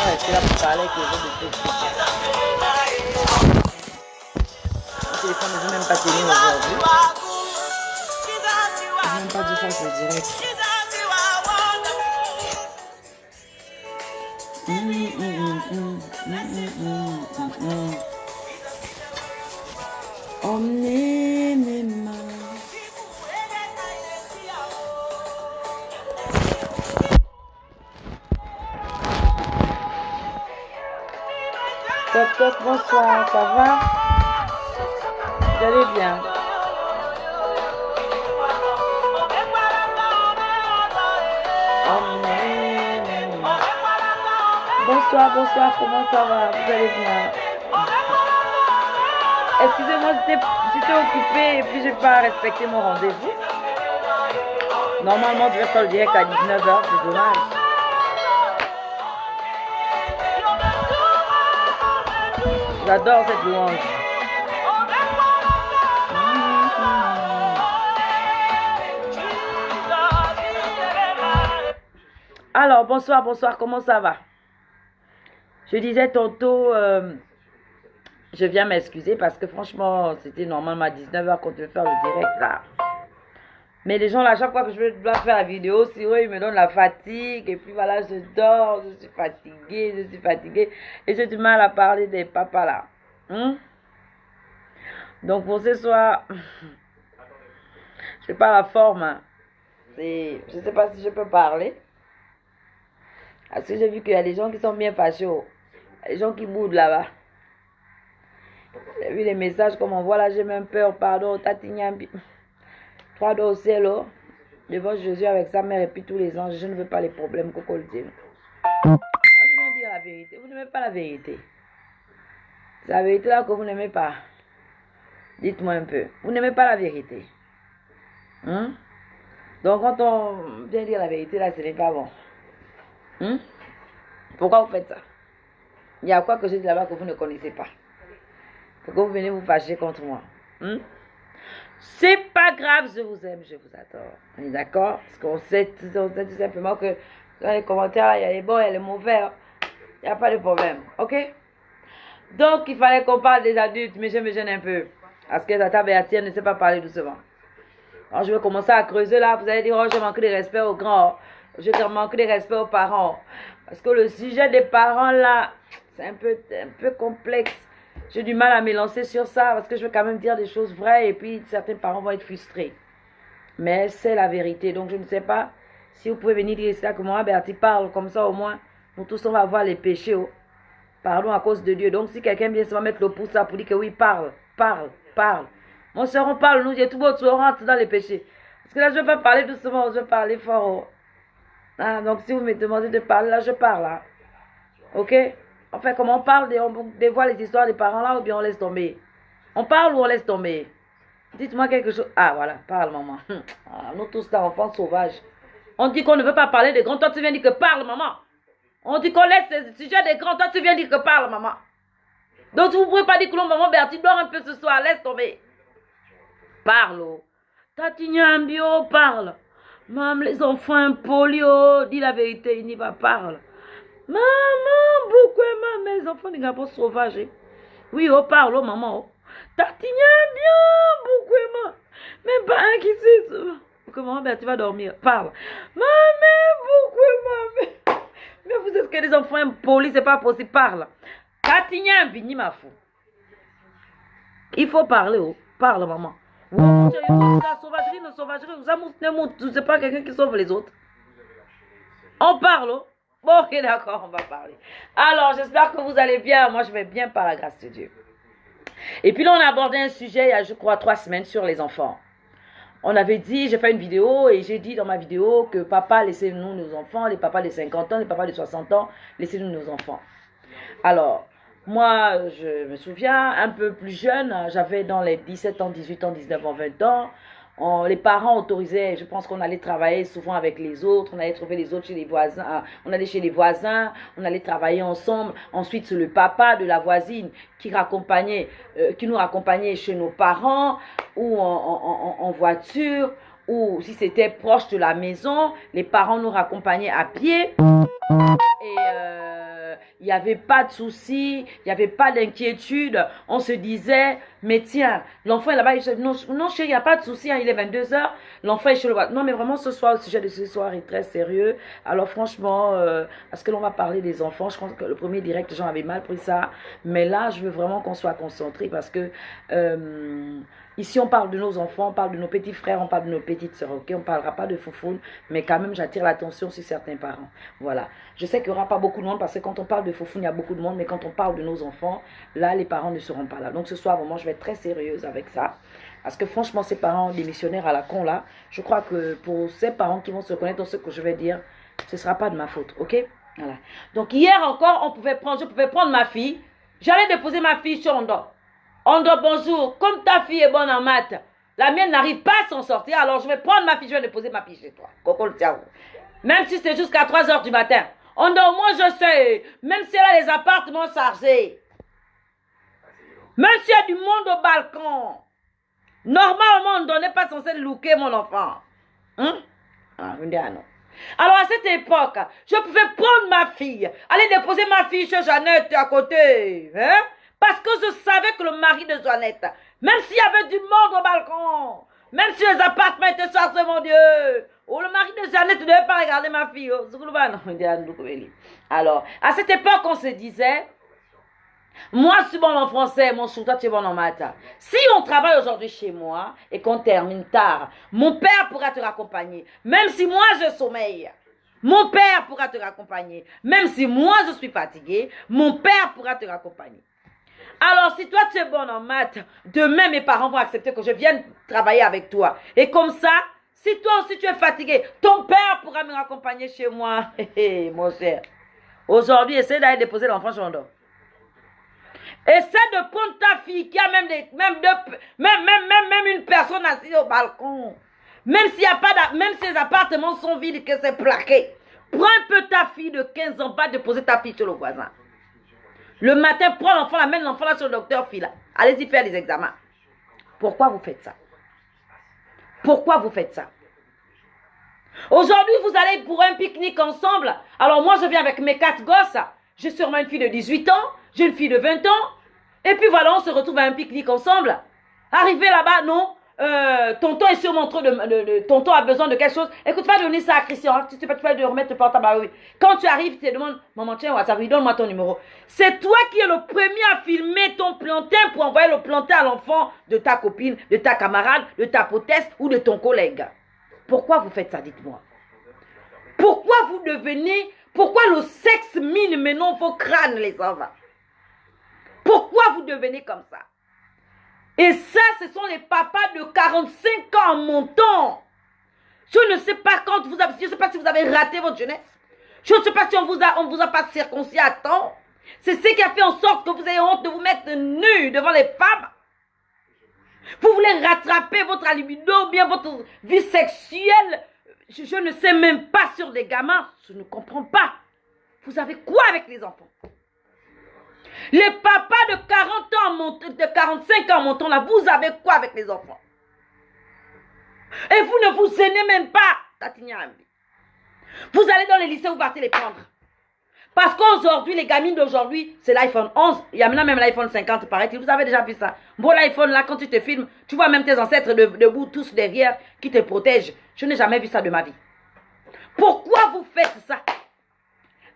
rester là pour parler avec les autres de tout. Le téléphone ne veut même pas tenir aujourd'hui. Je ne même pas dire ça, c'est direct. Omnema. Toc toc, bonsoir, ça va? Vous allez bien? Bonsoir, bonsoir, comment ça va? Vous allez bien? Excusez-moi, j'étais occupée et puis je n'ai pas respecté mon rendez-vous. Normalement, je vais faire le direct à 19h, c'est dommage. J'adore cette louange. Alors, bonsoir, bonsoir, comment ça va? Je disais tantôt, je viens m'excuser parce que franchement, c'était normalement à 19h qu'on devait faire le direct là. Mais les gens là, à chaque fois que je dois faire la vidéo, c'est eux, ils me donnent la fatigue. Et puis voilà, je dors, je suis fatiguée. Et j'ai du mal à parler des papas là. Donc pour ce soir, je n'ai pas la forme. Hein. Je ne sais pas si je peux parler. Parce que j'ai vu qu'il y a des gens qui sont bien fâchés. Les gens qui boudent là-bas. J'ai vu les messages comme on voit là, j'ai même peur, pardon, Tatignambi. 3 doigts au ciel, devant Jésus avec sa mère et puis tous les anges. Je ne veux pas les problèmes, Coco le dit. Moi, je viens dire la vérité. Vous n'aimez pas la vérité. C'est la vérité là que vous n'aimez pas. Dites-moi un peu. Vous n'aimez pas la vérité. Donc, quand on vient dire la vérité là, ce n'est pas bon. Pourquoi vous faites ça? Il y a quoi que j'ai dit là-bas que vous ne connaissez pas? Pourquoi vous venez vous fâcher contre moi? C'est pas grave, je vous aime, je vous adore. On est d'accord? Parce qu'on sait tout simplement que dans les commentaires, il y a les bons et les mauvais. Il n'y a pas de problème. Ok? Donc, il fallait qu'on parle des adultes, mais je me gêne un peu. Parce que Tata Béatrice ne sait pas parler doucement. Quand je vais commencer à creuser là, vous allez dire, oh, je manque de respect aux grands. Je manque de respect aux parents. Parce que le sujet des parents là, c'est un peu complexe. J'ai du mal à me lancer sur ça parce que je veux quand même dire des choses vraies et puis certains parents vont être frustrés. Mais c'est la vérité. Donc je ne sais pas si vous pouvez venir dire ça que moi, Bertie parle comme ça au moins. Nous tous on va voir les péchés. Pardon à cause de Dieu. Donc si quelqu'un vient se mettre le pouce là pour dire que oui, parle. Mon soeur, on parle, nous, j'ai tout beau, on rentre dans les péchés. Parce que là, je ne vais pas parler doucement, je vais parler fort. Donc si vous me demandez de parler, là, je parle. Là. Ok? Enfin, comment on parle, on dévoile les histoires des parents là ou bien on laisse tomber? On parle ou on laisse tomber? Dites-moi quelque chose. Ah, voilà, parle, maman. Nous tous, là, enfants sauvages. On dit qu'on ne veut pas parler des grands. Toi, tu viens dire que parle, maman. On dit qu'on laisse les sujets des grands. Toi, tu viens dire que parle, maman. Donc, vous ne pouvez pas dire que non, maman, Bertie, dors un peu ce soir. Laisse tomber. Parle. Tatignambio, parle. Maman, les enfants polio, dis la vérité, il n'y va parle. Maman, pourquoi mes enfants ne sont pas sauvages? Oui, parle, maman. Tatignambio, pourquoi même pas un qui sait. Comment, ben, tu vas dormir. Parle. Maman, pourquoi mais vous êtes que des enfants impolis, c'est pas possible. Parle. Tatignambio, ni ma fou. Il faut parler, Parle, maman. La sauvagerie, la sauvagerie, vous c'est pas quelqu'un qui sauve les autres. On parle, Bon, ok, d'accord, on va parler. Alors, j'espère que vous allez bien. Moi, je vais bien par la grâce de Dieu. Et puis là, on a abordé un sujet il y a, je crois, 3 semaines sur les enfants. On avait dit, j'ai fait une vidéo et j'ai dit dans ma vidéo que papa, laissez-nous nos enfants, les papas de 50 ans, les papas de 60 ans, laissez-nous nos enfants. Alors, moi, je me souviens, un peu plus jeune, j'avais dans les 17 ans, 18 ans, 19 ans, 20 ans, les parents autorisaient, je pense qu'on allait travailler souvent avec les autres, on allait trouver les autres chez les voisins, on allait chez les voisins, on allait travailler ensemble. Ensuite, c'est le papa de la voisine qui nous raccompagnait chez nos parents ou en voiture, ou si c'était proche de la maison, les parents nous raccompagnaient à pied. Et il n'y avait pas de soucis, il n'y avait pas d'inquiétude. On se disait, mais tiens, l'enfant est là-bas. Non, chérie, il n'y a pas de soucis, hein, il est 22h. L'enfant est chez le voisin. Non, mais vraiment, ce soir, le sujet de ce soir est très sérieux. Alors, franchement, parce que l'on va parler des enfants, je pense que le premier direct, les gens avaient mal pris ça. Mais là, je veux vraiment qu'on soit concentré parce que ici, on parle de nos enfants, on parle de nos petits frères, on parle de nos petites sœurs, ok? On ne parlera pas de foufounes, mais quand même, j'attire l'attention sur certains parents. Voilà. Je sais qu'il n'y aura pas beaucoup de monde parce que quand on parle de foufounes, il y a beaucoup de monde, mais quand on parle de nos enfants, là, les parents ne seront pas là. Donc, ce soir, vraiment, je vais être très sérieuse avec ça. Parce que franchement, ces parents, des missionnaires à la con, là, je crois que pour ces parents qui vont se reconnaître dans ce que je vais dire, ce ne sera pas de ma faute, ok? Voilà. Donc, hier encore, je pouvais prendre ma fille. J'allais déposer ma fille chez Ondo. Ondo, bonjour. Comme ta fille est bonne en maths, la mienne n'arrive pas à s'en sortir, alors je vais prendre ma fille, je vais déposer ma fille chez toi. Coco le tient. Même si c'est jusqu'à 3h du matin. Ondo, moi je sais, même si elle a les appartements chargés, même s'il y a du monde au balcon, normalement, on n'est pas censé looker mon enfant. Hein? Ah, non. Alors, à cette époque, je pouvais prendre ma fille, aller déposer ma fille chez Jeannette à côté. Hein? Parce que je savais que le mari de Jeannette, même s'il y avait du monde au balcon, même si les appartements étaient chargés, mon Dieu, le mari de Jeannette ne devait pas regarder ma fille. Alors, à cette époque, on se disait, moi, je suis bon en français, mon chou, toi, tu es bon en maths. Si on travaille aujourd'hui chez moi et qu'on termine tard, mon père pourra te raccompagner. Même si moi, je sommeille, mon père pourra te raccompagner. Même si moi, je suis fatiguée, mon père pourra te raccompagner. Alors, si toi, tu es bon en maths, demain, mes parents vont accepter que je vienne travailler avec toi. Et comme ça, si toi aussi, tu es fatigué, ton père pourra me raccompagner chez moi. Mon cher. Aujourd'hui, essaie d'aller déposer l'enfant chez Ondo. Essaie de prendre ta fille qui a même une personne assise au balcon. Même s'il y a pas même si les appartements sont vides et que c'est plaqué. Prends un peu ta fille de 15 ans, va déposer ta fille chez le voisin. Le matin, prends l'enfant, amène l'enfant là chez le docteur Fila. Allez-y faire les examens. Pourquoi vous faites ça? Pourquoi vous faites ça? Aujourd'hui, vous allez pour un pique-nique ensemble. Alors moi, je viens avec mes 4 gosses. J'ai sûrement une fille de 18 ans. J'ai une fille de 20 ans. Et puis voilà, on se retrouve à un pique-nique ensemble. Arrivé là-bas, non. Tonton est sûrement en train tonton a besoin de quelque chose. Écoute, va donner ça à Christian. Hein. Tu peux te remettre le portable à oui. Quand tu arrives, tu te demandes, maman, tiens, WhatsApp, donne-moi ton numéro. C'est toi qui es le premier à filmer ton plantain pour envoyer le plantain à l'enfant de ta copine, de ta camarade, de ta potesse ou de ton collègue. Pourquoi vous faites ça, dites-moi? Pourquoi vous devenez... Pourquoi le sexe mine maintenant vos crânes, les enfants? Pourquoi vous devenez comme ça? Et ça, ce sont les papas de 45 ans en montant. Je ne sais pas quand vous avez... Je ne sais pas si vous avez raté votre jeunesse. Je ne sais pas si on vous a pas circoncis à temps. C'est ce qui a fait en sorte que vous ayez honte de vous mettre nu devant les femmes. Vous voulez rattraper votre libido, bien votre vie sexuelle. Je ne sais même pas sur des gamins. Je ne comprends pas. Vous avez quoi avec les enfants? Les papas de 40 ans, de 45 ans montant là, vous avez quoi avec les enfants? Et vous ne vous aimez même pas. Vous allez dans les lycées, vous partez les prendre. Parce qu'aujourd'hui, les gamines d'aujourd'hui, c'est l'iPhone 11. Il y a maintenant même l'iPhone 50, paraît-il. Vous avez déjà vu ça? Bon, l'iPhone là, quand tu te filmes, tu vois même tes ancêtres debout, tous derrière, qui te protègent. Je n'ai jamais vu ça de ma vie. Pourquoi vous faites ça?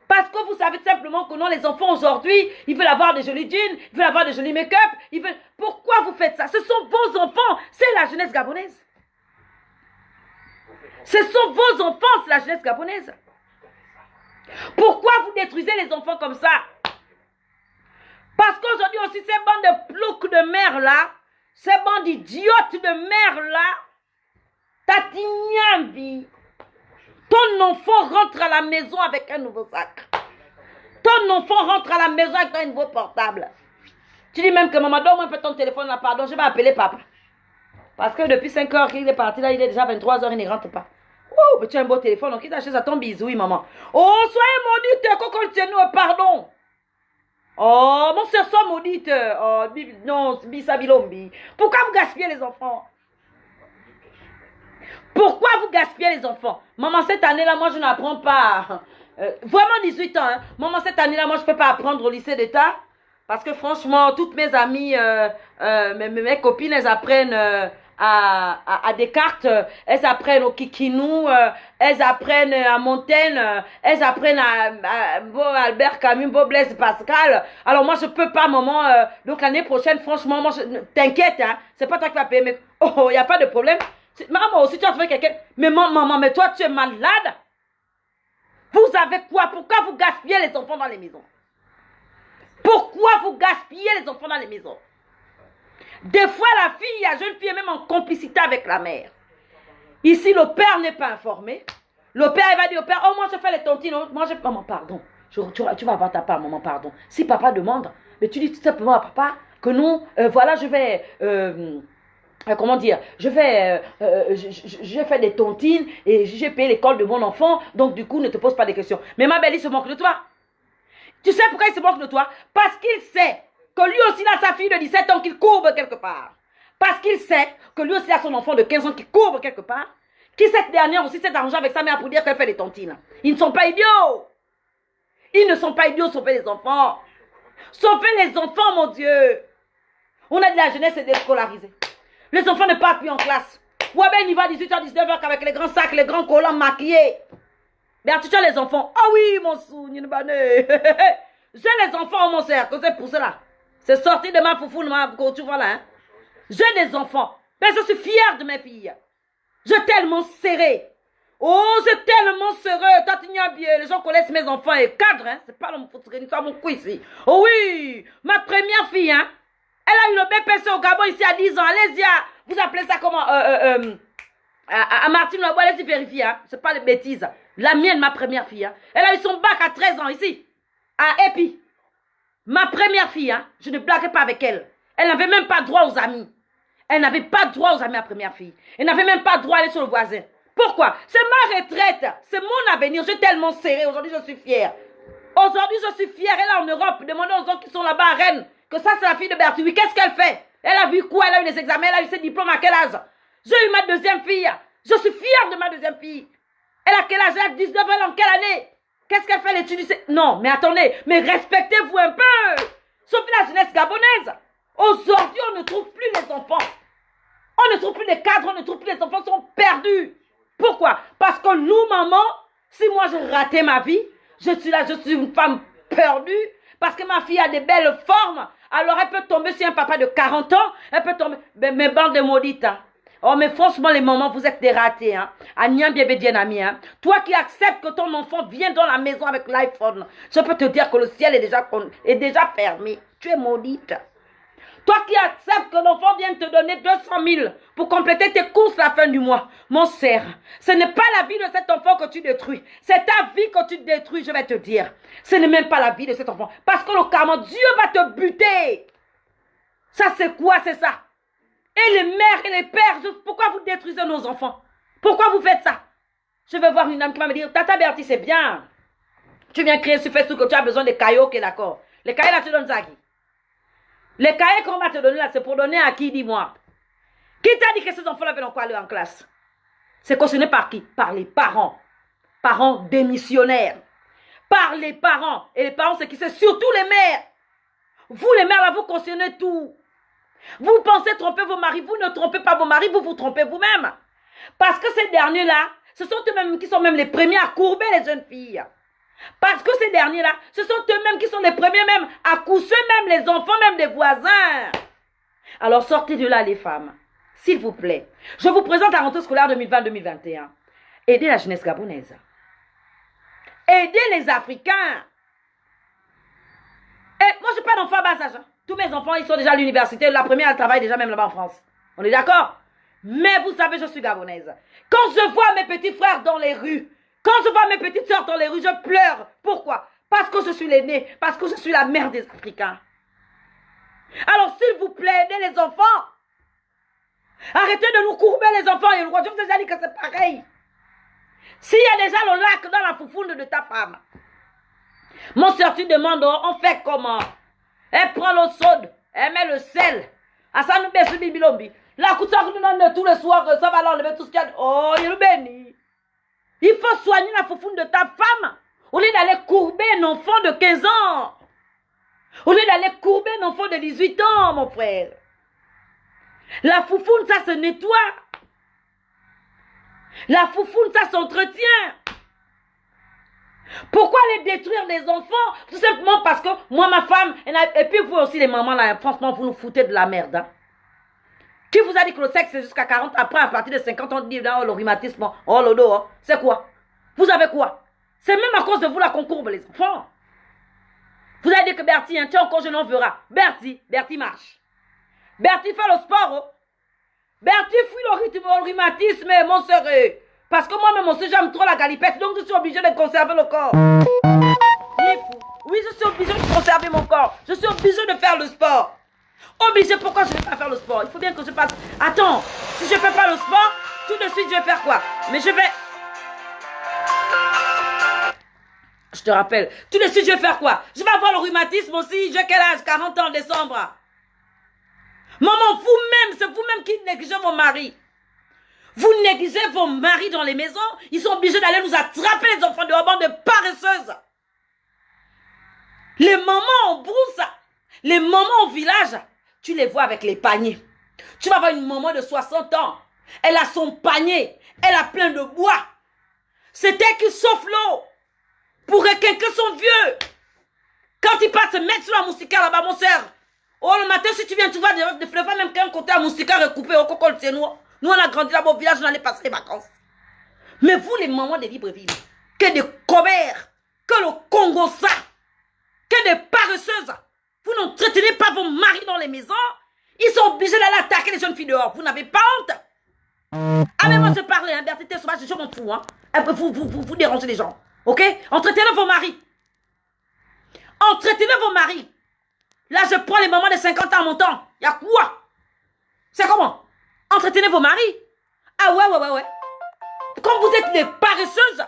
Parce que vous savez simplement que non, les enfants aujourd'hui, ils veulent avoir des jolis jeans, ils veulent avoir des jolis make-up. Pourquoi vous faites ça? Ce sont vos enfants, c'est la jeunesse gabonaise. Ce sont vos enfants, c'est la jeunesse gabonaise. Pourquoi vous détruisez les enfants comme ça? Parce qu'aujourd'hui aussi, ces bandes de ploucs de mère là, ces bandes d'idiotes de mère là, Tatignambi, ton enfant rentre à la maison avec un nouveau sac. Ton enfant rentre à la maison avec un nouveau portable. Tu dis même que maman, donne-moi un peu ton téléphone là, pardon, je vais appeler papa. Parce que depuis 5 heures qu'il est parti, là, il est déjà 23 heures, il ne rentre pas. Oh, mais tu as un beau téléphone, donc il t'achète à ton bisou, maman. Oh, soyez maudite, coco, pardon. Oh, mon soeur, sois maudite. Oh, non, bisabilombi. Pourquoi vous gaspillez les enfants? Pourquoi vous gaspillez les enfants? Maman, cette année-là, moi, je n'apprends pas. Vraiment 18 ans. Hein. Maman, cette année-là, moi, je ne peux pas apprendre au lycée d'État. Parce que franchement, toutes mes amies, mes copines, elles apprennent à Descartes, elles apprennent au Kikinou, elles apprennent à Montaigne, elles apprennent à Albert Camus, Blaise Pascal. Alors moi, je ne peux pas, maman. Donc l'année prochaine, franchement, moi, t'inquiète, hein, c'est pas toi qui vas payer. Mais oh, il n'y a pas de problème. Maman, aussi, tu as trouvé quelqu'un. Mais maman, mais toi, tu es malade. Vous avez quoi? Pourquoi vous gaspillez les enfants dans les maisons? Pourquoi vous gaspillez les enfants dans les maisons? Des fois, la fille, la jeune fille est même en complicité avec la mère. Ici, le père n'est pas informé. Le père, il va dire au père, oh, moi, je fais les tontines. Moi, je... Maman, pardon. Tu vas avoir ta part, maman, pardon. Si papa demande, mais tu dis tout simplement à papa que non, voilà, je vais... comment dire, je fais des tontines et j'ai payé l'école de mon enfant, donc du coup, ne te pose pas de questions. Mais ma belle, il se moque de toi. Tu sais pourquoi il se moque de toi? Parce qu'il sait que lui aussi a sa fille de 17 ans qui courbe quelque part. Parce qu'il sait que lui aussi a son enfant de 15 ans qui courbe quelque part. Qui cette dernière aussi s'est arrangée avec sa mère pour dire qu'elle fait des tontines. Ils ne sont pas idiots. Ils ne sont pas idiots, sauver les enfants. Sauver les enfants, mon Dieu. On a de la jeunesse et déscolarisée. Les enfants ne partent plus en classe. Ouais, ben il va 18h, 19h avec les grands sacs, les grands collants maquillés. Mais tu as les enfants. Ah oui, mon sou, j'ai les enfants, mon cercle, c'est pour cela. C'est sorti de ma foufou, tu vois là. Hein? J'ai des enfants. Mais je suis fière de mes filles. Je suis tellement serrée. Oh, c'est tellement serré. Toi, tu bien. Les gens connaissent mes enfants et cadre. Hein? C'est pas mon mon cou ici. Oh oui, ma première fille, hein? Elle a eu le BPC au Gabon ici à 10 ans. Allez-y, vous appelez ça comment? À Martine Labois, allez-y vérifier. Hein? C'est pas des bêtises. La mienne, ma première fille. Hein? Elle a eu son bac à 13 ans ici. À Epi. Ma première fille, hein? Je ne blaguais pas avec elle. Elle n'avait même pas droit aux amis. Elle n'avait pas droit aux amis, ma première fille. Elle n'avait même pas droit à aller sur le voisin. Pourquoi? C'est ma retraite. C'est mon avenir. Je suis tellement serrée. Aujourd'hui, je suis fière. Aujourd'hui, je suis fière. Elle est en Europe. Demandez aux autres qui sont là-bas à Rennes que ça, c'est la fille de Berthier. Oui, qu'est-ce qu'elle fait? Elle a vu quoi? Elle a eu des examens. Elle a eu ses diplômes à quel âge? J'ai eu ma deuxième fille. Je suis fière de ma deuxième fille. Elle a quel âge? Elle a 19 ans. En quelle année? Qu'est-ce qu'elle fait l'étude? Non, mais attendez. Mais respectez-vous un peu. Sauf la jeunesse gabonaise. Aujourd'hui, on ne trouve plus les enfants. On ne trouve plus les cadres. On ne trouve plus les enfants. Ils sont perdus. Pourquoi? Parce que nous, maman, si moi j'ai raté ma vie, je suis là, je suis une femme perdue. Parce que ma fille a des belles formes. Alors elle peut tomber sur un papa de 40 ans. Elle peut tomber. Mais bande de maudites. Hein. Oh, mais franchement, les mamans, vous êtes des ratés. Hein. Agnam bien bien ami. Hein. Toi qui acceptes que ton enfant vienne dans la maison avec l'iPhone, je peux te dire que le ciel est déjà fermé. Tu es maudite. Toi qui acceptes que l'enfant vienne te donner 200 000 pour compléter tes courses à la fin du mois. Mon frère, ce n'est pas la vie de cet enfant que tu détruis. C'est ta vie que tu détruis, je vais te dire. Ce n'est même pas la vie de cet enfant. Parce que le karma, Dieu va te buter. Ça, c'est quoi? C'est ça. Et les mères et les pères, pourquoi vous détruisez nos enfants? Pourquoi vous faites ça? Je vais voir une dame qui va me dire, Tata Bertie, c'est bien. Tu viens créer sur Facebook que tu as besoin de caillots, ok, d'accord. Les caillots, là, tu donnes ça à qui? Les cahiers qu'on va te donner là, c'est pour donner à qui, dis-moi? Qui t'a dit que ces enfants-là veulent encore aller en classe? C'est cautionné par qui? Par les parents. Parents démissionnaires. Par les parents. Et les parents, c'est qui? C'est surtout les mères. Vous, les mères, là, vous cautionnez tout. Vous pensez tromper vos maris. Vous ne trompez pas vos maris, vous vous trompez vous-même. Parce que ces derniers-là, ce sont eux-mêmes qui sont même les premiers à courber les jeunes filles. Parce que ces derniers-là, ce sont eux-mêmes qui sont les premiers même à coucher même les enfants, même des voisins. Alors sortez de là les femmes, s'il vous plaît. Je vous présente la rentrée scolaire 2020-2021. Aidez la jeunesse gabonaise. Aidez les Africains. Et moi, je n'ai pas d'enfants à bas âge. Tous mes enfants, ils sont déjà à l'université. La première, elle travaille déjà même là-bas en France. On est d'accord? Mais vous savez, je suis gabonaise. Quand je vois mes petits frères dans les rues, quand je vois mes petites soeurs dans les rues, je pleure. Pourquoi? Parce que je suis l'aînée. Parce que je suis la mère des Africains. Alors, s'il vous plaît, aidez les enfants. Arrêtez de nous courber les enfants. Et je vous ai déjà dit que c'est pareil. S'il y a déjà le lac dans la foufoune de ta femme, mon soeur, tu demandes, on fait comment? Elle prend l'eau chaude, elle met le sel. À ça, nous baissons bibilombi. La couture nous donne tous les soirs, ça va l'enlever tout ce qu'il y a. Oh, il est béni. Il faut soigner la foufoune de ta femme. Au lieu d'aller courber un enfant de 15 ans. Au lieu d'aller courber un enfant de 18 ans, mon frère. La foufoune, ça se nettoie. La foufoune, ça s'entretient. Pourquoi aller détruire des enfants? Tout simplement parce que moi, ma femme, et puis vous aussi les mamans là, franchement, vous nous foutez de la merde. Hein? Qui vous a dit que le sexe c'est jusqu'à 40 après, à partir de 50 ans, on dit oh, le rhumatisme, oh le dos, c'est quoi? Vous avez quoi? C'est même à cause de vous là qu'on courbe les enfants. Vous avez dit que Bertie, hein, tiens encore je n'en verrai. Bertie marche. Bertie fait le sport. Oh. Bertie fuit le rhumatisme, mon soeur. Parce que moi-même aussi j'aime trop la galipette, donc je suis obligée de conserver le corps. Il est fou. Oui, je suis obligée de conserver mon corps. Je suis obligée de faire le sport. Obligée, pourquoi je ne vais pas faire le sport? Il faut bien que je fasse. Attends, si je ne fais pas le sport, tout de suite je vais faire quoi? Mais je vais. Je te rappelle, tout de suite je vais faire quoi? Je vais avoir le rhumatisme aussi. J'ai quel âge? 40 ans en décembre. Maman, vous-même, c'est vous-même qui négligez vos maris. Vous négligez vos maris dans les maisons. Ils sont obligés d'aller nous attraper les enfants de bande de paresseuses. Les mamans en brousse, les mamans au village, tu les vois avec les paniers. Tu vas voir une maman de 60 ans. Elle a son panier. Elle a plein de bois. C'est elle qui sauve l'eau. Pour quelqu'un son vieux. Quand il part se mettre sur la moustiquaire là-bas, mon soeur. Oh, le matin, si tu viens, tu vois des fleurs, même qu'un côté à moustiquaire recoupé au coco, c'est nous. Nous, on a grandi là-bas au village, on allait passer les vacances. Mais vous, les mamans de Libreville, que des commères, que le Congo ça, que des paresseuses, vous n'entretenez pas vos maris dans les maisons, ils sont obligés d'aller attaquer les jeunes filles dehors. Vous n'avez pas honte. Ah, mais moi, je parlais, hein, Berthe, t'es sauvage, je m'en fous, hein. Vous dérangez les gens, ok? Entretenez vos maris. Entretenez vos maris. Là, je prends les mamans de 50 ans à mon temps. Il y a quoi? C'est comment? Entretenez vos maris. Ah ouais. Comme vous êtes des paresseuses,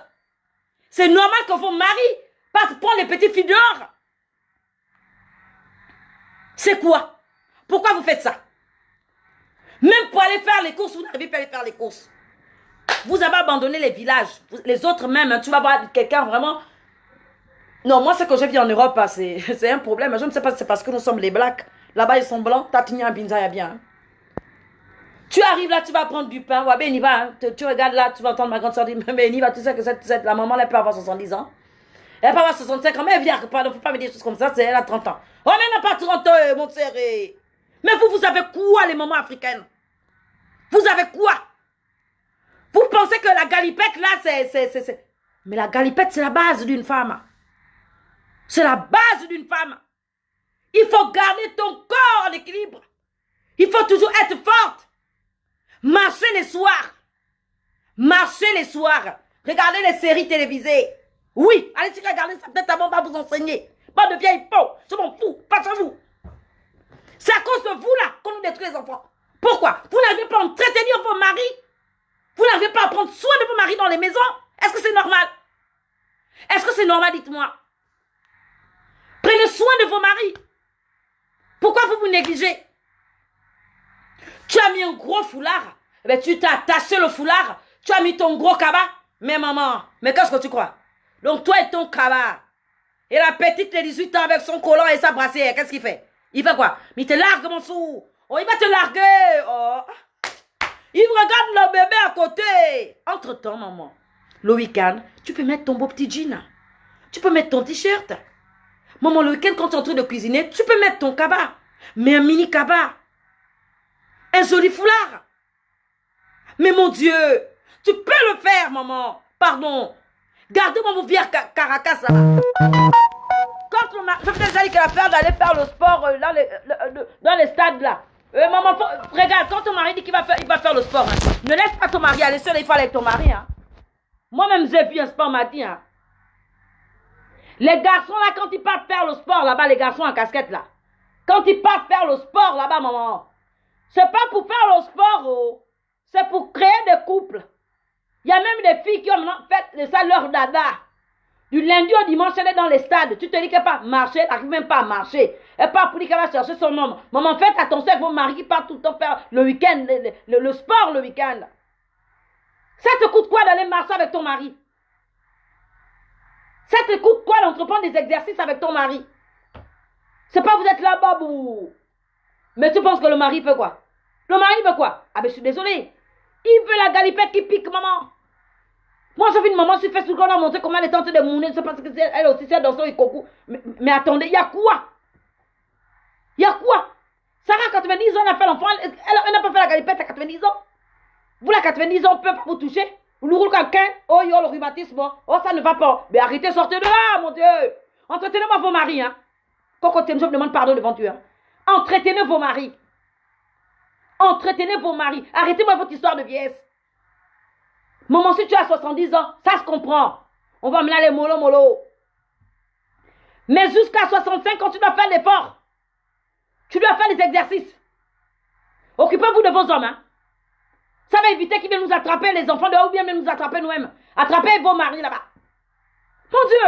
c'est normal que vos maris partent prendre les petites filles dehors. C'est quoi? Pourquoi vous faites ça? Même pour aller faire les courses, vous n'arrivez pas à aller faire les courses. Vous avez abandonné les villages. Les autres même, hein, tu vas voir quelqu'un vraiment... Non, moi, ce que je vis en Europe, c'est un problème. Je ne sais pas si c'est parce que nous sommes les blacks. Là-bas, ils sont blancs. Tatignan, Binzaya, bien. Tu arrives là, tu vas prendre du pain. Ouais, ben, il va. Hein. Tu regardes là, tu vas entendre ma grande soeur dire, mais il va, tu sais que la maman, elle peut avoir 70 ans. Elle peut avoir 65 ans. Mais elle vient, il ne faut pas me dire des choses comme ça. C'est elle a 30 ans. Oh, mais elle n'a pas 30 ans, mon serré. Mais vous avez quoi, les mamans africaines? Vous avez quoi? Vous pensez que la galipette, là, c'est... Mais la galipette, c'est la base d'une femme. C'est la base d'une femme. Il faut garder ton corps en équilibre. Il faut toujours être forte. Marcher les soirs. Marcher les soirs. Regardez les séries télévisées. Oui, allez-y regarder ça. Peut-être avant, on va vous enseigner. Pas de vieilles peaux. Je m'en fous. Pas sur vous. C'est à cause de vous, là, qu'on nous détruit les enfants. Pourquoi? Vous n'arrivez pas à entretenir vos maris. Vous n'arrivez pas à prendre soin de vos maris dans les maisons. Est-ce que c'est normal? Est-ce que c'est normal, dites-moi? Prenez soin de vos maris. Pourquoi vous négligez? Tu as mis un gros foulard. Eh bien, tu t'as attaché le foulard. Tu as mis ton gros cabas. Mais maman, mais qu'est-ce que tu crois? Donc toi et ton cabas. Et la petite de 18 ans avec son collant et sa brassière, qu'est-ce qu'il fait? Il fait quoi? Mais il te largue, mon sou. Oh, il va te larguer. Oh. Il regarde le bébé à côté. Entre-temps, maman, le week-end, tu peux mettre ton beau petit jean. Tu peux mettre ton t-shirt. Maman, le week-end, quand tu es en train de cuisiner, tu peux mettre ton cabas. Mais un mini cabas. Un joli foulard. Mais mon Dieu, tu peux le faire, maman. Pardon. Gardez-moi mon vieux caracas là. Quand on je vous ai déjà dit qu'elle a peur d'aller faire le sport dans les stades là. Maman, regarde, quand ton mari dit qu'il va faire le sport, hein, ne laisse pas ton mari aller seul, il faut aller avec ton mari. Hein. Moi-même, j'ai vu un sport matin. Hein. Les garçons là, quand ils partent faire le sport là-bas, les garçons en casquette là, quand ils partent faire le sport là-bas, maman, C'est pas pour faire le sport, oh. C'est pour créer des couples. Il y a même des filles qui ont fait ça leur dada. Du lundi au dimanche, elle est dans les stades. Tu te dis qu'elle va marcher, elle n'arrive même pas à marcher. Elle part pour dire qu'elle va chercher son homme. Maman, faites attention avec vos maris qui partent tout le temps faire le week-end, le sport le week-end. Ça te coûte quoi d'aller marcher avec ton mari? Ça te coûte quoi d'entreprendre des exercices avec ton mari? C'est pas vous êtes là-bas, bou. Mais tu penses que le mari fait quoi? Le mari veut quoi? Ah ben je suis désolée. Il veut la galipette qui pique, maman. Moi, j'ai vu une maman sur Facebook, on a montré comment elle est en train de mouner. C'est parce qu'elle aussi, c'est dans son ikoku. Mais attendez, il y a quoi? Il y a quoi? Sarah, 90 ans, elle a fait l'enfant. Elle n'a pas fait la galipette à 90 ans. Vous, la 90 ans, on ne peut pas vous toucher. Vous nous roulez quelqu'un. Oh, yo, le rhumatisme. Oh, ça ne va pas. Mais arrêtez, sortez de là, mon Dieu. Entretenez-moi vos maris, hein. Quand je me demande pardon devant Dieu. Hein. Entretenez vos maris. Entretenez vos maris. Arrêtez-moi votre histoire de vieillesse. Maman, si tu as 70 ans, ça se comprend. On va mener les mollo. Mais jusqu'à 65 ans, tu dois faire l'effort. Tu dois faire les exercices. Occupez-vous de vos hommes. Hein. Ça va éviter qu'ils viennent nous attraper, les enfants dehors, ou bien nous attraper nous-mêmes. Attrapez vos maris là-bas. Mon Dieu!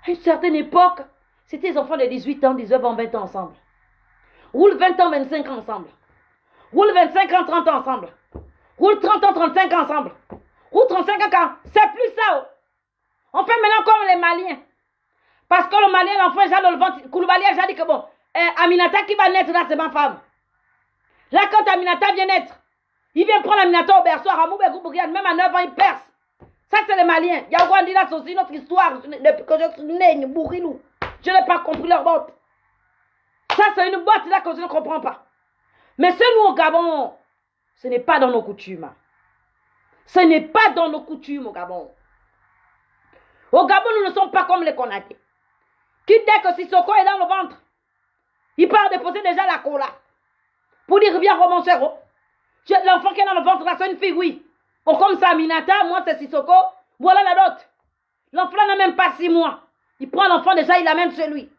À une certaine époque, c'était les enfants de 18 ans, 19 ans, 20 ans ensemble. Roule 20 ans, 25 ans ensemble. Roule 25 ans, 30 ans ensemble. Roule 30 ans, 35 ans ensemble. Roule 35 ans, 40. C'est plus ça. Oh. On fait maintenant comme les Maliens. Parce que le Malien, l'enfant, déjà dans le ventre. Koulibaly a déjà dit que bon, Aminata qui va naître là, c'est ma femme. Là, quand Aminata vient naître, il vient prendre Aminata au berceau, à Ramou, même à 9 ans, il perce. Ça, c'est les Maliens. Il y a Rwanda, là, c'est aussi notre histoire. Depuis que je suis né, bourrilou. Je n'ai pas compris leur botte. Ça, c'est une botte là que je ne comprends pas. Mais ce nous au Gabon, ce n'est pas dans nos coutumes. Ce n'est pas dans nos coutumes au Gabon. Au Gabon, nous ne sommes pas comme les Konaté. Qui dès que Sissoko est dans le ventre, il part déposer déjà la cola. Pour dire, viens, romancero. L'enfant qui est dans le ventre, là, c'est une fille, oui. Bon, comme ça, Aminata, moi, c'est Sissoko. Voilà la dot. L'enfant n'a même pas 6 mois. Il prend l'enfant déjà, il l'amène chez lui.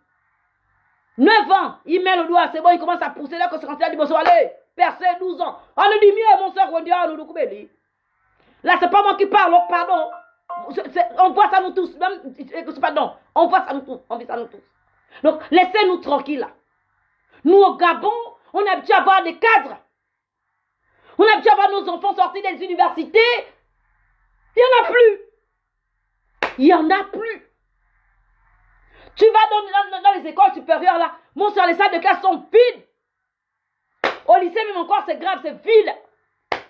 9 ans, il met le doigt, c'est bon, il commence à pousser là, que c'est quand il a dit, bon, allez, percé 12 ans. On nous dit mieux, mon soeur, on dit, ah, nous, là, c'est pas moi qui parle, oh, pardon. On voit ça nous tous. Même, pardon, on voit ça nous tous. On vit ça nous tous. Donc, laissez-nous tranquilles là. Nous, au Gabon, on a habitué à avoir des cadres. On a habitué à voir nos enfants sortir des universités. Il n'y en a plus. Il n'y en a plus. Tu vas dans les écoles supérieures là. Mon soeur, les salles de classe sont vides. Au lycée, même encore, c'est grave, c'est vide.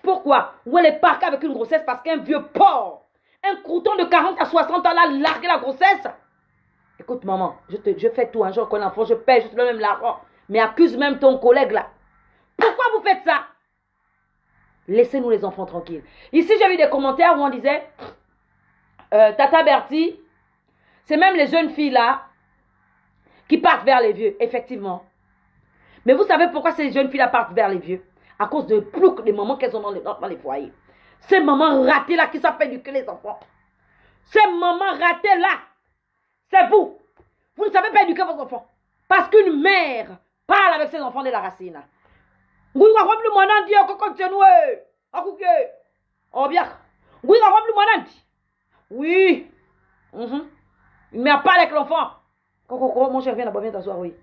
Pourquoi? Où elle est parquée avec une grossesse parce qu'un vieux porc, un crouton de 40 à 60 ans là, largué la grossesse. Écoute, maman, je fais tout un jour qu'on enfant, je paye, je te donne même l'argent. Mais accuse même ton collègue là. Pourquoi vous faites ça? Laissez-nous les enfants tranquilles. Ici, j'ai vu des commentaires où on disait Tata Bertie, c'est même les jeunes filles là qui partent vers les vieux, effectivement. Mais vous savez pourquoi ces jeunes filles là partent vers les vieux? À cause de plouc des mamans qu'elles ont dans les foyers. Ces mamans ratées là qui savent éduquer les enfants. Ces mamans ratées là, c'est vous. Vous ne savez pas éduquer vos enfants. Parce qu'une mère parle avec ses enfants de la racine. Oui, on va plus mon andi, on continue. On bien. Oui, on va plus mon andi. Oui. Une mère parle avec l'enfant. Mon cher, viens d'abord, viens t'asseoir, oui.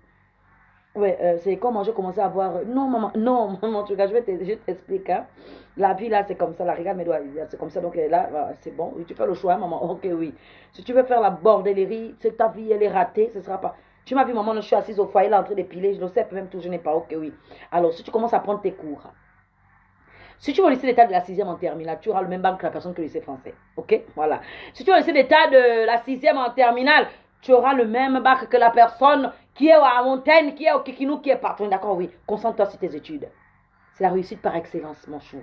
Ouais, c'est comment j'ai commencé à voir. Non, maman, tu regardes, je t'explique. Hein. La vie là, c'est comme ça. La regarde mes doigts, c'est comme ça. Donc là, c'est bon. Oui, tu fais le choix, maman. Ok, oui. Si tu veux faire la bordellerie, c'est ta vie, elle est ratée. Ce sera pas. Tu m'as vu, maman, je suis assise au foyer là, en train d'épiler. Je le sais, même tout, je n'ai pas. Ok, oui. Alors, si tu commences à prendre tes cours, si tu vas au lycée d'état de la 6e en terminale, tu auras le même bac que la personne que le lycée français. Ok, voilà. Si tu vas au lycée d'état de la 6e en terminale, tu auras le même bac que la personne qui est à Montagne, qui est au Kikinou, qui est partout. D'accord, oui. Concentre-toi sur tes études. C'est la réussite par excellence, mon chou.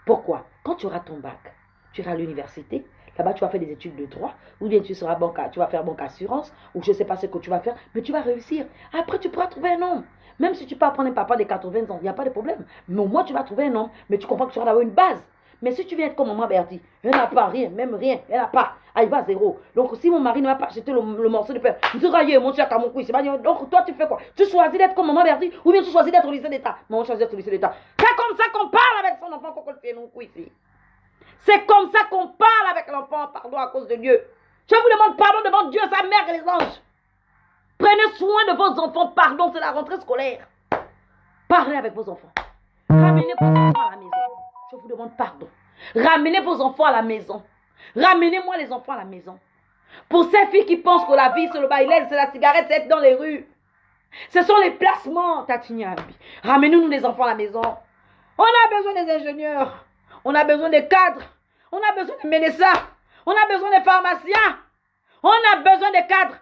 Pourquoi? Quand tu auras ton bac, tu iras à l'université. Là-bas, tu vas faire des études de droit. Ou bien tu vas faire banque assurance. Ou je ne sais pas ce que tu vas faire. Mais tu vas réussir. Après, tu pourras trouver un homme. Même si tu peux apprendre un papa de 80 ans, il n'y a pas de problème. Mais au moins, tu vas trouver un homme. Mais tu comprends que tu vas avoir une base. Mais si tu viens être comme maman Bertie, elle n'a pas rien, même rien, elle n'a pas. Ah, il va à zéro. Donc, si mon mari ne m'a pas acheté le morceau de pain, je dis, raillé, mon cher, à mon couille. Donc, toi, tu fais quoi? Tu choisis d'être comme maman Bertie ou bien tu choisis d'être au lycée d'État? Maman choisit d'être au lycée d'État. C'est comme ça qu'on parle avec son enfant qu'on fait nous ici. C'est comme ça qu'on parle avec l'enfant, pardon, à cause de Dieu. Je vous demande pardon devant Dieu, sa mère et les anges. Prenez soin de vos enfants, pardon, c'est la rentrée scolaire. Parlez avec vos enfants. Ramenez vos enfants à la maison. Je vous demande pardon. Ramenez vos enfants à la maison. Ramenez-moi les enfants à la maison. Pour ces filles qui pensent que la vie, c'est le baillet, c'est la cigarette, c'est être dans les rues. Ce sont les placements, Tatignambi. Ramenez-nous les enfants à la maison. On a besoin des ingénieurs. On a besoin des cadres. On a besoin des médecins. On a besoin des pharmaciens. On a besoin des cadres.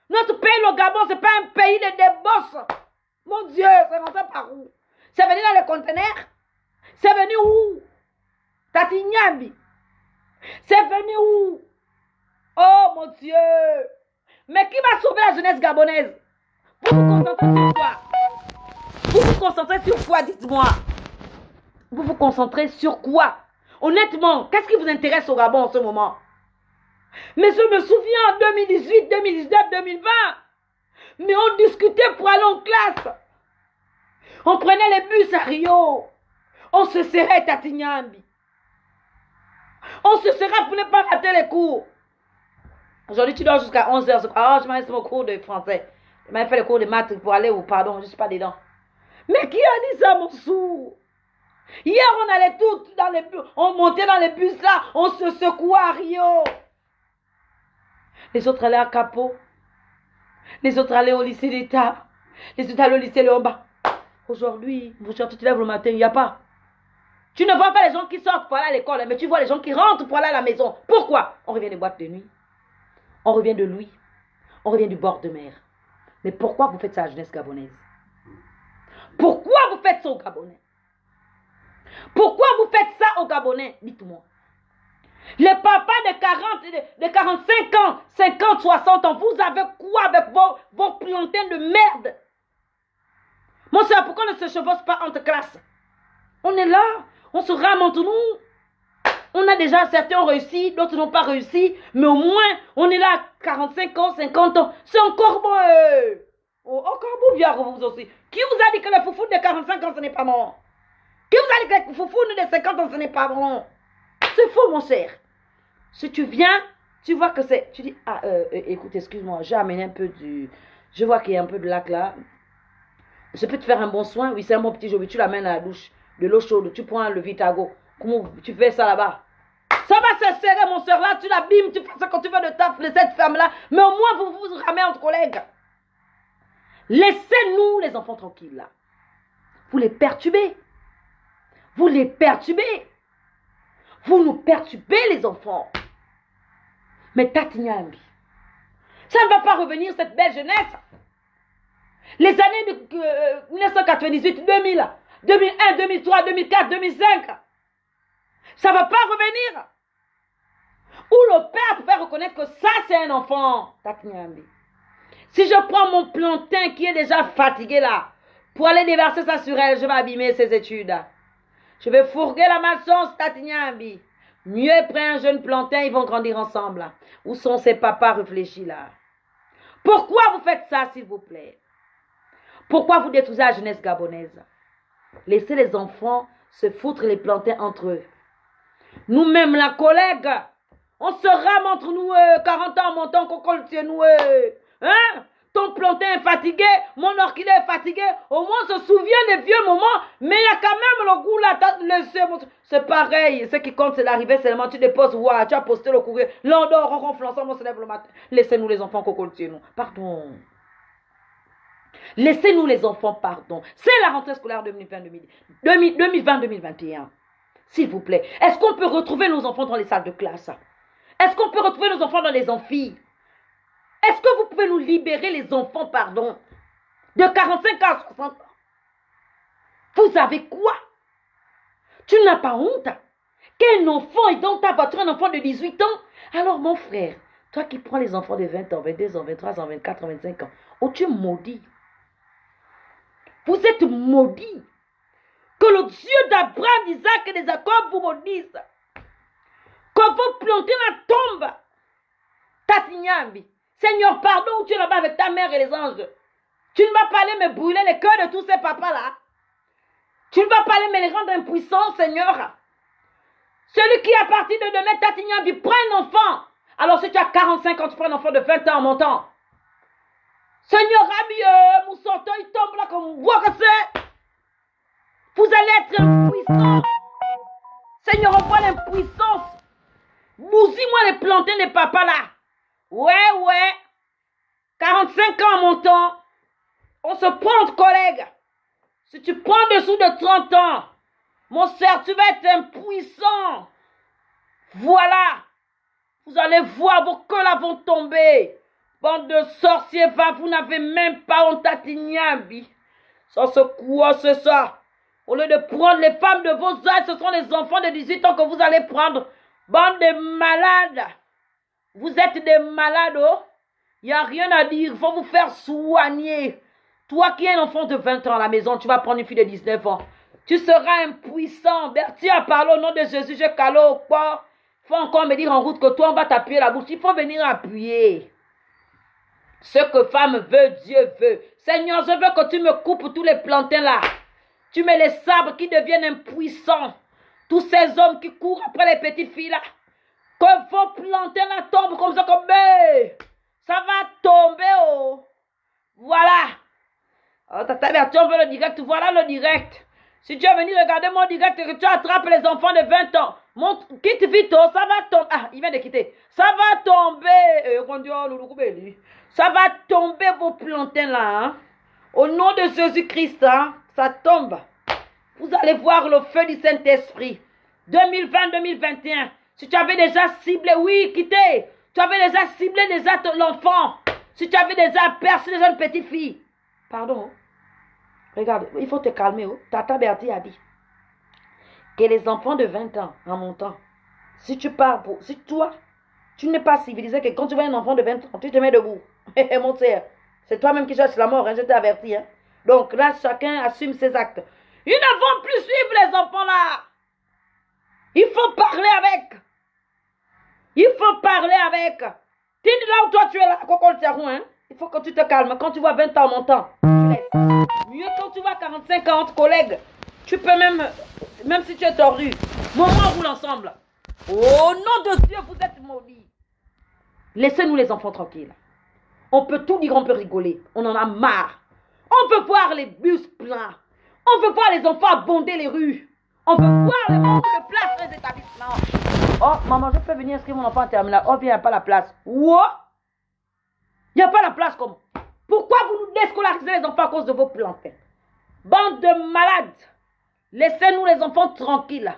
Notre pays, le Gabon, ce n'est pas un pays de débosses. Mon Dieu, c'est rentré par où? C'est venu dans les conteneurs? C'est venu où? Tatignambi. C'est venu où? Oh mon Dieu. Mais qui va sauver la jeunesse gabonaise? Vous vous concentrez sur quoi? Vous vous concentrez sur quoi, dites-moi? Vous vous concentrez sur quoi? Honnêtement, qu'est-ce qui vous intéresse au Gabon en ce moment? Mais je me souviens en 2018, 2019, 2020. Mais on discutait pour aller en classe. On prenait les bus à Rio. On se serrait Tatignambi. On se serrait pour ne pas rater les cours. Aujourd'hui, tu dors jusqu'à 11h. Ah, je m'en reste mon cours de français. Je m'avais fait le cours de maths pour aller où, pardon, je ne suis pas dedans. Mais qui a dit ça, mon sou? Hier, on allait tous dans les bus. On montait dans les bus là. On se secouait à Rio. Les autres allaient à Capo. Les autres allaient au lycée d'État. Les autres allaient au lycée Léomba. Aujourd'hui, tu te lèves le matin, il n'y a pas. Tu ne vois pas les gens qui sortent pour aller à l'école, mais tu vois les gens qui rentrent pour aller à la maison. Pourquoi? On revient des boîtes de nuit. On revient de Louis. On revient du bord de mer. Mais pourquoi vous faites ça à la jeunesse gabonaise? Pourquoi vous faites ça aux Gabonais? Pourquoi vous faites ça aux Gabonais? Dites-moi. Les papas de 45 ans, 50, 60 ans, vous avez quoi avec vos plantains de merde? Mon soeur, pourquoi on ne se chevauche pas entre classes? On est là, on se rame entre nous. On a déjà, certains ont réussi, d'autres n'ont pas réussi, mais au moins, on est là 45 ans, 50 ans. C'est encore bon. Encore bon, bien vous aussi. Qui vous a dit que le foufou de 45 ans, ce n'est pas bon? Qui vous a dit que le foufou de 50 ans, ce n'est pas bon? C'est faux, mon cher. Si tu viens, tu vois que c'est... Tu dis, ah, écoute, excuse-moi, j'ai amené un peu du... Je vois qu'il y a un peu de lac là. Je peux te faire un bon soin? Oui, c'est un bon petit job. Tu l'amènes à la douche, de l'eau chaude. Tu prends le Vitago. Comment tu fais ça là-bas? Ça va se serrer, mon soeur, là. Tu l'abîmes, tu fais ça quand tu veux de cette femme-là. Mais au moins, vous vous ramenez entre collègues. Laissez-nous, les enfants, tranquilles, là. Vous les perturbez. Vous les perturbez. Vous nous perturbez, les enfants. Mais Tatignambi, ça ne va pas revenir, cette belle jeunesse. Les années de 1998, 2000, 2001, 2003, 2004, 2005, ça ne va pas revenir. Où le père pouvait reconnaître que ça, c'est un enfant. Tatignambi. Si je prends mon plantain qui est déjà fatigué là, pour aller déverser ça sur elle, je vais abîmer ses études. Je vais fourguer la malchance, Tatignambi. Mieux prendre un jeune plantain, ils vont grandir ensemble. Où sont ces papas réfléchis là? Pourquoi vous faites ça, s'il vous plaît? Pourquoi vous détruisez la jeunesse gabonaise? Laissez les enfants se foutre les plantains entre eux. Nous-mêmes, la collègue, on se rame entre nous, 40 ans en montant, qu'on colle chez nous. Hein? Ton plantain est fatigué, mon orchidée est fatigué. Au moins, on se souvient des vieux moments, mais il y a quand même le goût là. C'est pareil. Ce qui compte, c'est l'arrivée seulement. Tu déposes, ouais, tu as posté le courrier. L'endort, on ronfle ensemble, on se lève le matin. Laissez-nous les enfants qu'on colle chez nous. Pardon. Laissez-nous les enfants, pardon. C'est la rentrée scolaire 2020-2021. S'il vous plaît. Est-ce qu'on peut retrouver nos enfants dans les salles de classe? Est-ce qu'on peut retrouver nos enfants dans les amphis? Est-ce que vous pouvez nous libérer les enfants, pardon, de 45 à 60 ans? Vous avez quoi? Tu n'as pas honte? Quel enfant est dans ta voiture, un enfant de 18 ans? Alors mon frère, toi qui prends les enfants de 20 ans, 22 ans, 23 ans, 24 ans, 25 ans, oh tu es maudit. Vous êtes maudit. Que le Dieu d'Abraham, d'Isaac et de Jacob vous maudisse. Que vous plantez la tombe. Tatignambi. Seigneur, pardon où tu es là-bas avec ta mère et les anges. Tu ne vas pas aller me brûler les cœurs de tous ces papas-là. Tu ne vas pas aller me les rendre impuissants, Seigneur. Celui qui est à partir de demain, Tatignambi, prends un enfant. Alors si tu as 45 ans, tu prends un enfant de 20 ans en montant. Seigneur, Rabbi, Moussanto, il tombe là comme bois que c'est. Vous allez être impuissants. Seigneur, envoie l'impuissance. Bousille-moi les plantains des papas là. Ouais. 45 ans en montant. On se prend entre collègues. Si tu prends dessous de 30 ans, mon frère, tu vas être impuissant. Voilà. Vous allez voir, vos queues là vont tomber. Bande de sorciers, va, vous n'avez même pas honte à Tignambi. Ça, c'est quoi, c'est ça? Au lieu de prendre les femmes de vos âges, ce sont les enfants de 18 ans que vous allez prendre. Bande de malades. Vous êtes des malades, oh. Il n'y a rien à dire, il faut vous faire soigner. Toi qui es un enfant de 20 ans à la maison, tu vas prendre une fille de 19 ans. Tu seras impuissant. Bertie a parlé au nom de Jésus, je cale au port. Il faut encore me dire en route que toi, on va t'appuyer la bouche. Il faut venir appuyer. Ce que femme veut, Dieu veut. Seigneur, je veux que tu me coupes tous les plantains là. Tu mets les sabres qui deviennent impuissants. Tous ces hommes qui courent après les petites filles là. Que vos plantains là tombent comme ça, comme ça va tomber, oh. Voilà. Oh, tata Bertie, on veut le direct. Voilà le direct. Si tu es venu regarder mon direct et que tu attrapes les enfants de 20 ans, quitte vite, oh, ça va tomber. Ah, il vient de quitter. Ça va tomber. Ça va tomber vos plantains là. Hein? Au nom de Jésus-Christ, hein? Ça tombe. Vous allez voir le feu du Saint-Esprit. 2020-2021. Si tu avais déjà ciblé, oui, quittez. Tu avais déjà ciblé déjà l'enfant. Si tu avais déjà percé déjà une petite fille. Pardon. Regarde, il faut te calmer. Oh. Tata Bertie a dit que les enfants de 20 ans en montant, si tu pars pour... Si toi, tu n'es pas civilisé, que quand tu vois un enfant de 20 ans, tu te mets debout. Mon frère, c'est toi-même qui cherches la mort, hein, je t'ai averti. Hein. Donc là, chacun assume ses actes. Ils ne vont plus suivre les enfants là. Il faut parler avec. Il faut parler avec. Tu es là où toi tu es là, hein. Il faut que tu te calmes. Quand tu vois 20 ans montant, tu laisses. Mieux quand tu vois 45 ans entre collègues, tu peux même si tu es tordu, on roule ensemble. Au nom de Dieu, vous êtes maudits. Laissez-nous les enfants tranquilles. On peut tout dire, on peut rigoler. On en a marre. On peut voir les bus pleins. On peut voir les enfants abonder les rues. On peut voir le nombre de places dans les établissements. Oh, maman, je peux venir inscrire mon enfant en terminale. Oh, viens, il n'y a pas la place. What? Il n'y a pas la place comme. Pourquoi vous nous déscolarisez les enfants à cause de vos plantains? Bande de malades. Laissez-nous les enfants tranquilles.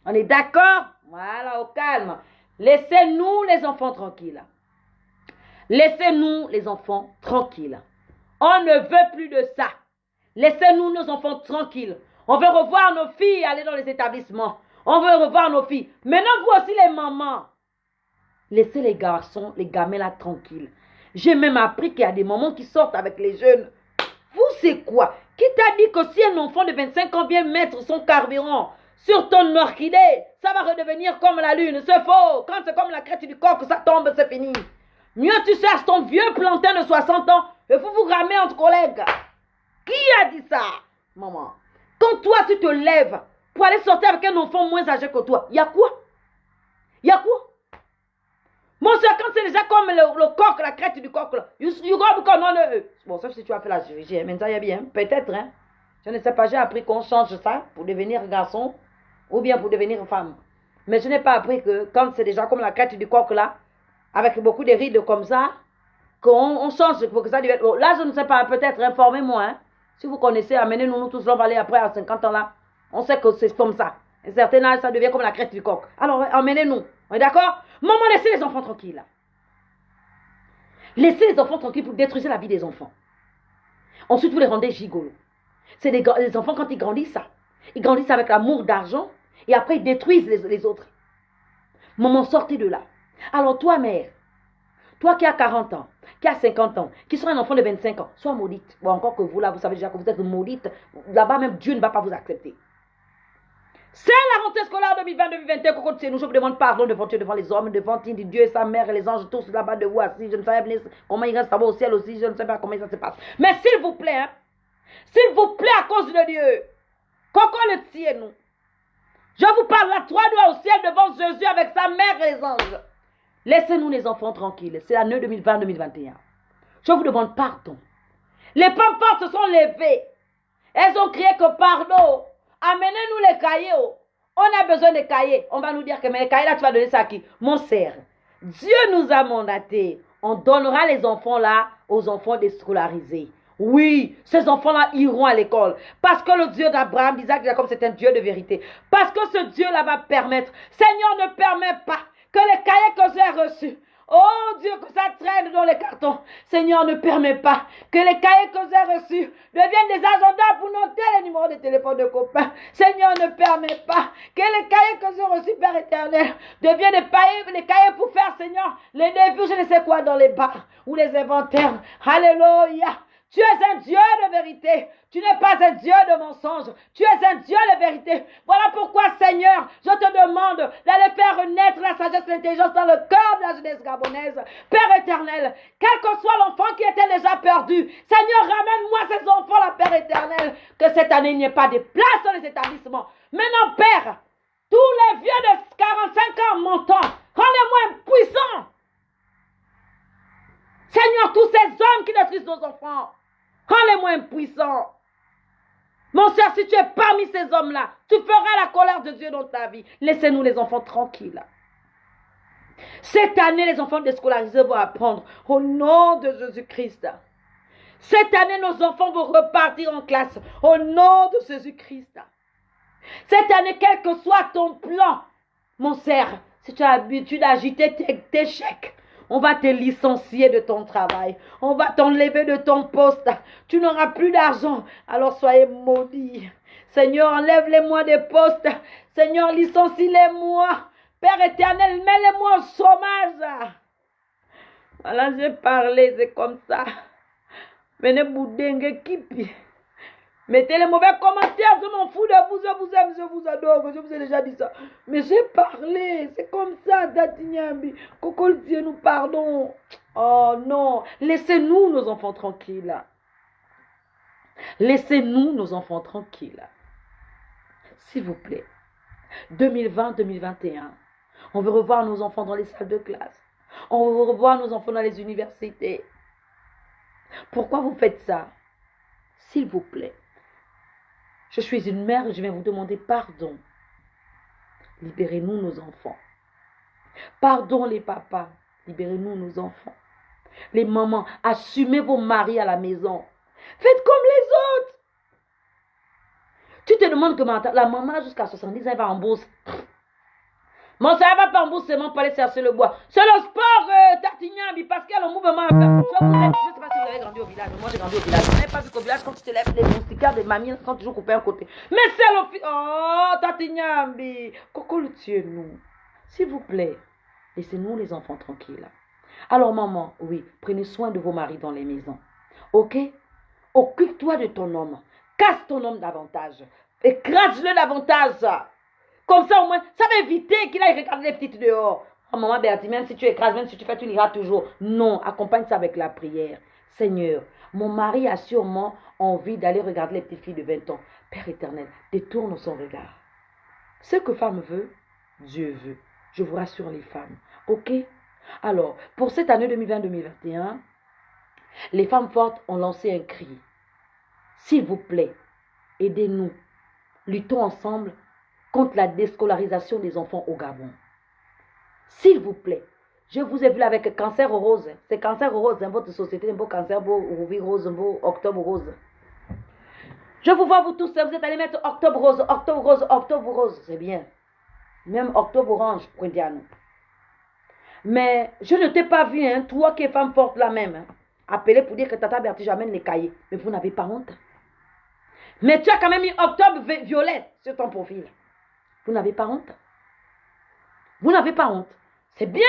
On est d'accord? Voilà, au calme. Laissez-nous les enfants tranquilles. Laissez-nous les enfants tranquilles. On ne veut plus de ça. Laissez-nous nos enfants tranquilles. On veut revoir nos filles aller dans les établissements. On veut revoir nos filles. Maintenant, vous aussi les mamans. Laissez les garçons, les gamins là tranquilles. J'ai même appris qu'il y a des mamans qui sortent avec les jeunes. Vous, c'est quoi? Qui t'a dit que si un enfant de 25 ans vient mettre son carburant sur ton orchidée, ça va redevenir comme la lune? C'est faux. Quand c'est comme la crête du coq, ça tombe, c'est fini. Mieux tu cherches ton vieux plantain de 60 ans et vous ramez entre collègues. Qui a dit ça, maman? Quand toi, tu te lèves pour aller sortir avec un enfant moins âgé que toi, il y a quoi? Il y a quoi? Mon soeur, quand c'est déjà comme le coq, la crête du coq, là, you go because non, bon, sauf si tu as fait la chirurgie, mais ça y est bien, peut-être, hein. Je ne sais pas, j'ai appris qu'on change ça pour devenir garçon ou bien pour devenir femme. Mais je n'ai pas appris que quand c'est déjà comme la crête du coq, là, avec beaucoup de rides comme ça, qu'on change pour que ça devienne... Bon, là, je ne sais pas, peut-être, informez-moi, hein. Si vous connaissez, amenez-nous, nous tous, on va aller après à 50 ans là. On sait que c'est comme ça. À un certain âge, ça devient comme la crête du coq. Alors, emmenez-nous. On est d'accord? Maman, laissez les enfants tranquilles. Laissez les enfants tranquilles, vous détruisez la vie des enfants. Ensuite, vous les rendez gigolos. C'est les enfants, quand ils grandissent, ça. Ils grandissent avec l'amour d'argent et après, ils détruisent les autres. Maman, sortez de là. Alors, toi, mère, toi qui as 40 ans, qui as 50 ans, qui sont un enfant de 25 ans, sois maudite. Ou encore que vous, là, vous savez déjà que vous êtes maudite. Là-bas, même Dieu ne va pas vous accepter. C'est la rentrée scolaire 2020-2021. Nous, je vous demande pardon devant Dieu, devant les hommes, devant Dieu et sa mère et les anges, tous là-bas de vous assis. Je ne sais pas comment il reste là-bas au ciel aussi. Je ne sais pas comment ça se passe. Mais s'il vous plaît, hein, s'il vous plaît, à cause de Dieu, qu'on le tient, nous. Je vous parle là, trois doigts au ciel devant Jésus avec sa mère et les anges. Laissez-nous les enfants tranquilles. C'est l'année 2020-2021. Je vous demande pardon. Les femmes fortes se sont levées. Elles ont crié que pardon. Amenez-nous les cahiers. On a besoin de cahiers. On va nous dire que mais les cahiers là, tu vas donner ça à qui? Mon frère. Dieu nous a mandatés. On donnera les enfants là aux enfants déscolarisés. Oui, ces enfants-là iront à l'école. Parce que le Dieu d'Abraham, d'Isaac, de Jacob, c'est un Dieu de vérité. Parce que ce Dieu-là va permettre. Seigneur, ne permet pas que les cahiers que j'ai reçus, oh Dieu, que ça traîne dans les cartons. Seigneur, ne permet pas que les cahiers que j'ai reçus deviennent des agendas pour noter les numéros de téléphone de copains. Seigneur, ne permet pas que les cahiers que j'ai reçus, Père éternel, deviennent des cahiers pour faire, Seigneur, les débuts, je ne sais quoi, dans les bars ou les inventaires. Alléluia. Tu es un Dieu de vérité. Tu n'es pas un Dieu de mensonge. Tu es un Dieu de vérité. Voilà pourquoi, Seigneur, je te demande d'aller faire naître la sagesse et l'intelligence dans le cœur de la jeunesse gabonaise. Père éternel, quel que soit l'enfant qui était déjà perdu, Seigneur, ramène-moi ces enfants-là, Père éternel. Que cette année, il n'y ait pas de place dans les établissements. Maintenant, Père, tous les vieux de 45 ans montants, rends-les-moi puissants. Seigneur, tous ces hommes qui détruisent nos enfants, rends-les-moi impuissants. Mon Seigneur, si tu es parmi ces hommes-là, tu feras la colère de Dieu dans ta vie. Laissez-nous les enfants tranquilles. Cette année, les enfants déscolarisés vont apprendre au nom de Jésus-Christ. Cette année, nos enfants vont repartir en classe au nom de Jésus-Christ. Cette année, quel que soit ton plan, mon Seigneur, si tu as l'habitude d'agiter tes chèques, on va te licencier de ton travail. On va t'enlever de ton poste. Tu n'auras plus d'argent. Alors soyez maudits. Seigneur, enlève-les-moi des postes. Seigneur, licencie-les-moi. Père éternel, mets-les-moi au chômage. Voilà, j'ai parlé, c'est comme ça. Venez boudingue kipi. Mettez les mauvais commentaires, je m'en fous de vous, je vous aime, je vous adore, je vous ai déjà dit ça. Mais j'ai parlé, c'est comme ça, Datinyambi. Coco Dieu nous pardon. Oh non, laissez-nous nos enfants tranquilles. Laissez-nous nos enfants tranquilles. S'il vous plaît. 2020-2021. On veut revoir nos enfants dans les salles de classe. On veut revoir nos enfants dans les universités. Pourquoi vous faites ça? S'il vous plaît. Je suis une mère et je viens vous demander pardon. Libérez-nous nos enfants. Pardon les papas. Libérez-nous nos enfants. Les mamans, assumez vos maris à la maison. Faites comme les autres. Tu te demandes que la maman jusqu'à 70 ans elle va en bourse. Mon ça va pas en bourse seulement pour aller chercher le bois. C'est le sport, Tartignabi, parce qu'il y a le mouvement à faire. Je ne sais pas si vous avez grandi au village. Moi, j'ai grandi au village. Vous n'avez pas vu qu'au village, quand tu te lèves, les moustiquaires des mamies sont toujours coupés à un côté. Mais c'est le... Oh, Tartignabi. Coco, le Dieu, nous. S'il vous plaît, laissez-nous les enfants tranquilles. Alors, maman, oui, prenez soin de vos maris dans les maisons. Ok? Occupe-toi de ton homme. Casse ton homme davantage. Écrase-le davantage. Comme ça, au moins, ça va éviter qu'il aille regarder les petites dehors. Oh, maman Bertie, même si tu écrases, même si tu fais, tu liras toujours. Non, accompagne ça avec la prière. Seigneur, mon mari a sûrement envie d'aller regarder les petites filles de 20 ans. Père éternel, détourne son regard. Ce que femme veut, Dieu veut. Je vous rassure les femmes. Ok? Alors, pour cette année 2020-2021, les femmes fortes ont lancé un cri. S'il vous plaît, aidez-nous. Luttons ensemble contre la déscolarisation des enfants au Gabon. S'il vous plaît, je vous ai vu là avec cancer rose. C'est cancer rose dans votre société, un beau cancer, un beau vie rose, un beau octobre rose. Je vous vois vous tous, vous êtes allés mettre octobre rose, octobre rose, octobre rose. C'est bien. Même octobre orange, Prindiano. Mais je ne t'ai pas vu, hein, toi qui es femme forte là même, hein, appelé pour dire que Tata Bertie j'amène les cahiers. Mais vous n'avez pas honte. Mais tu as quand même mis octobre violet sur ton profil. Vous n'avez pas honte. Vous n'avez pas honte. C'est bien.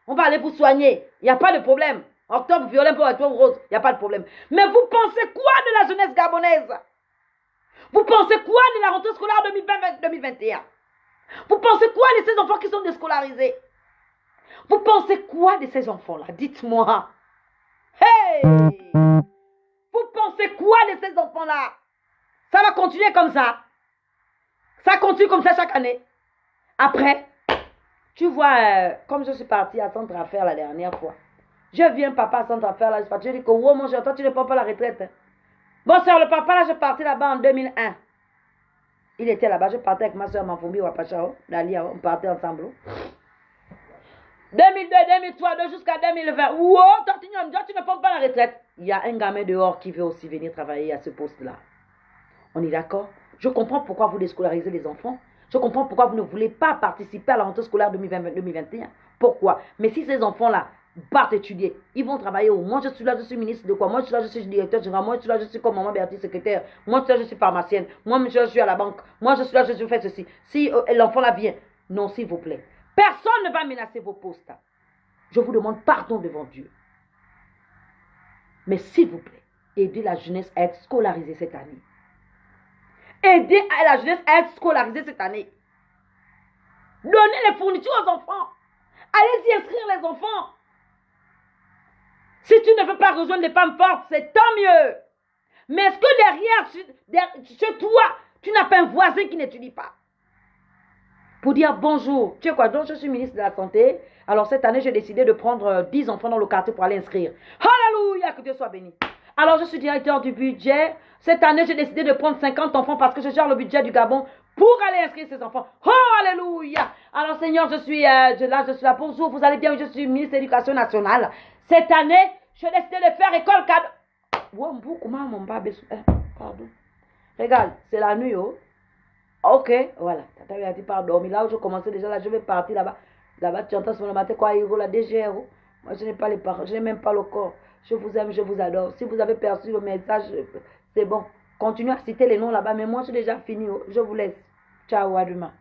On va aller vous soigner. Il n'y a pas de problème. Octobre violet pour octobre rose. Il n'y a pas de problème. Mais vous pensez quoi de la jeunesse gabonaise? Vous pensez quoi de la rentrée scolaire 2020-2021? Vous pensez quoi de ces enfants qui sont déscolarisés? Vous pensez quoi de ces enfants-là? Dites-moi. Hey! Vous pensez quoi de ces enfants-là? Ça va continuer comme ça. Ça continue comme ça chaque année. Après, tu vois, comme je suis partie à Centre Affaires la dernière fois, je viens, papa, à Centre Affaires, là, je dis que, oh mon cher, toi, tu ne prends pas la retraite. Hein. Bon, soeur, le papa, là, je partais là-bas en 2001. Il était là-bas, je partais avec ma soeur Mafumbi Wapachao, Dalia, on partait ensemble. 2002, 2003, jusqu'à 2020. Wow, toi, tu ne prends pas la retraite. Il y a un gamin dehors qui veut aussi venir travailler à ce poste-là. On est d'accord? Je comprends pourquoi vous déscolarisez les enfants. Je comprends pourquoi vous ne voulez pas participer à la rentrée scolaire 2020-2021. Pourquoi? Mais si ces enfants-là partent étudier, ils vont travailler où? Moi, je suis là, je suis ministre de quoi? Moi, je suis là, je suis directeur général. Moi, je suis là, je suis comme maman Bertie, secrétaire. Moi, je suis là, je suis pharmacienne. Moi, je suis à la banque. Moi, je suis là, je fais ceci. Si l'enfant-là vient, non, s'il vous plaît. Personne ne va menacer vos postes. Je vous demande pardon devant Dieu. Mais s'il vous plaît, aidez la jeunesse à être scolarisée cette année. Aidez la jeunesse à être scolarisée cette année. Donnez les fournitures aux enfants. Allez-y inscrire les enfants. Si tu ne veux pas rejoindre les femmes fortes, c'est tant mieux. Mais est-ce que derrière, chez toi, tu n'as pas un voisin qui n'étudie pas? Pour dire bonjour. Tu sais quoi, donc je suis ministre de la Santé. Alors cette année, j'ai décidé de prendre 10 enfants dans le quartier pour aller inscrire. Alléluia, que Dieu soit béni. Alors je suis directeur du budget. Cette année, j'ai décidé de prendre 50 enfants parce que je gère le budget du Gabon pour aller inscrire ces enfants. Oh, alléluia. Alors Seigneur, je suis là. Bonjour, vous allez bien? Je suis ministre de l'Éducation nationale. Cette année, j'ai décidé de faire école cadeau. Pardon. Regarde, c'est la nuit, oh. Ok, voilà. Tata lui a dit pardon. Mais là où je commençais déjà, là, je vais partir là-bas. Là-bas, tu entends sur le matin quoi, Hiro, la DGRO. Moi, je n'ai pas les paroles, je n'ai même pas le corps. Je vous aime, je vous adore. Si vous avez perçu le message, c'est bon. Continuez à citer les noms là-bas. Mais moi, j'ai déjà fini. Je vous laisse. Ciao, à demain.